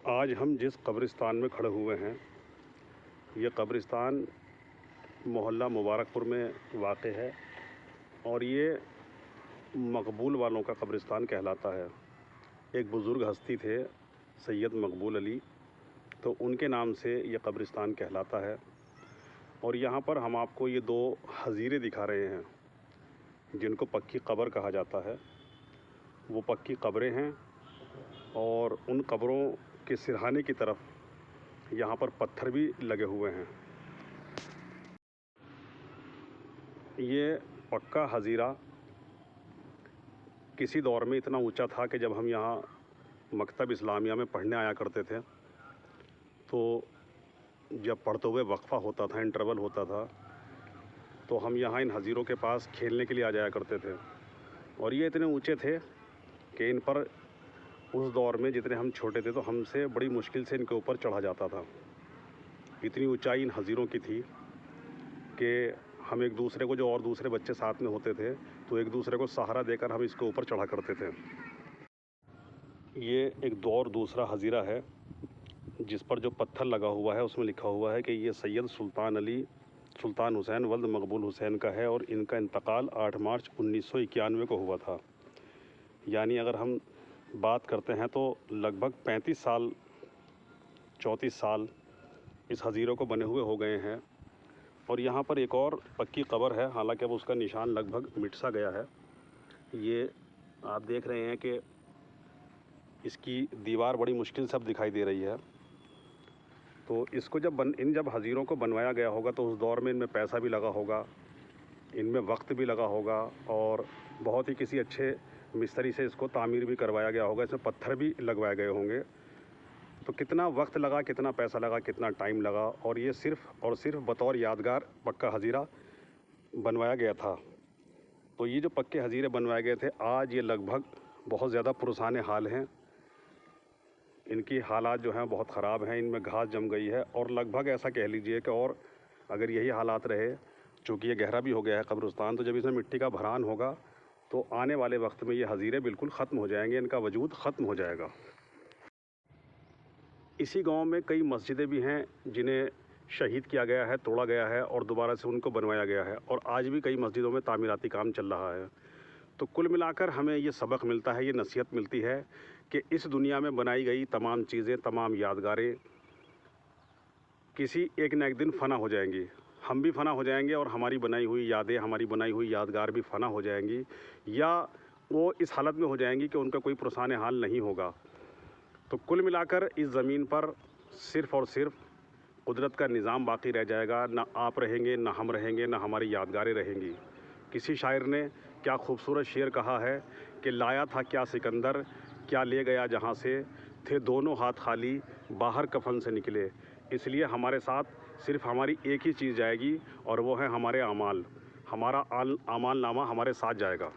आज हम जिस कब्रिस्तान में खड़े हुए हैं, ये कब्रिस्तान मोहल्ला मुबारकपुर में वाक़ है और ये मकबूल वालों का कब्रिस्तान कहलाता है। एक बुज़ुर्ग हस्ती थे सैयद मकबूल अली, तो उनके नाम से ये कब्रिस्तान कहलाता है। और यहाँ पर हम आपको ये दो हज़ीरे दिखा रहे हैं जिनको पक्की कब्र कहा जाता है। वो पक्की कब्रें हैं और उन कब्रों के सिरहाने की तरफ यहाँ पर पत्थर भी लगे हुए हैं। ये पक्का हज़ीरा किसी दौर में इतना ऊंचा था कि जब हम यहाँ मकतब इस्लामिया में पढ़ने आया करते थे, तो जब पढ़ते हुए वक्फ़ा होता था, इंटरवल होता था, तो हम यहाँ इन हज़ीरों के पास खेलने के लिए आ जाया करते थे। और ये इतने ऊंचे थे कि इन पर उस दौर में जितने हम छोटे थे तो हमसे बड़ी मुश्किल से इनके ऊपर चढ़ा जाता था। इतनी ऊंचाई इन हज़ीरों की थी कि हम एक दूसरे को, जो और दूसरे बच्चे साथ में होते थे, तो एक दूसरे को सहारा देकर हम इसके ऊपर चढ़ा करते थे। ये एक और दूसरा हज़ीरा है जिस पर जो पत्थर लगा हुआ है उसमें लिखा हुआ है कि ये सैयद सुल्तान हुसैन वल्द मकबूल हुसैन का है और इनका इंतकाल 8 मार्च 1991 को हुआ था। यानी अगर हम बात करते हैं तो लगभग 34 साल 34 साल इस हज़ीरों को बने हुए हो गए हैं। और यहाँ पर एक और पक्की कब्र है, हालांकि अब उसका निशान लगभग मिट सा गया है। ये आप देख रहे हैं कि इसकी दीवार बड़ी मुश्किल से अब दिखाई दे रही है। तो इसको जब हज़ीरों को बनवाया गया होगा तो उस दौर में इनमें पैसा भी लगा होगा, इनमें वक्त भी लगा होगा और बहुत ही किसी अच्छे मिस्त्री से इसको तामीर भी करवाया गया होगा, इसमें पत्थर भी लगवाए गए होंगे। तो कितना वक्त लगा, कितना पैसा लगा, कितना टाइम लगा, और ये सिर्फ़ और सिर्फ बतौर यादगार पक्का हज़ीरा बनवाया गया था। तो ये जो पक्के हज़ीरे बनवाए गए थे, आज ये लगभग बहुत ज़्यादा पुरसाने हाल हैं। इनकी हालात जो हैं बहुत ख़राब हैं, इनमें घास जम गई है और लगभग ऐसा कह लीजिए कि और अगर यही हालात रहे, चूँकि ये गहरा भी हो गया है कब्रिस्तान, तो जब इसमें मिट्टी का भरान होगा तो आने वाले वक्त में ये हज़ीरे बिल्कुल ख़त्म हो जाएंगे, इनका वजूद ख़त्म हो जाएगा। इसी गांव में कई मस्जिदें भी हैं जिन्हें शहीद किया गया है, तोड़ा गया है और दोबारा से उनको बनवाया गया है, और आज भी कई मस्जिदों में तामीराती काम चल रहा है। तो कुल मिलाकर हमें ये सबक मिलता है, ये नसीहत मिलती है कि इस दुनिया में बनाई गई तमाम चीज़ें, तमाम यादगारें किसी एक न एक दिन फ़ना हो जाएंगी। हम भी फ़ना हो जाएंगे और हमारी बनाई हुई यादें, हमारी बनाई हुई यादगार भी फ़ना हो जाएंगी, या वो इस हालत में हो जाएंगी कि उनका कोई पुरसाने हाल नहीं होगा। तो कुल मिलाकर इस ज़मीन पर सिर्फ़ और सिर्फ कुदरत का निज़ाम बाकी रह जाएगा। ना आप रहेंगे, ना हम रहेंगे, ना हमारी यादगारें रहेंगी। किसी शायर ने क्या खूबसूरत शेर कहा है कि लाया था क्या सिकंदर, क्या ले गया जहाँ से, थे दोनों हाथ खाली बाहर कफन से निकले। इसलिए हमारे साथ सिर्फ हमारी एक ही चीज़ जाएगी और वो है हमारे आमाल। हमारा आमाल नामा हमारे साथ जाएगा।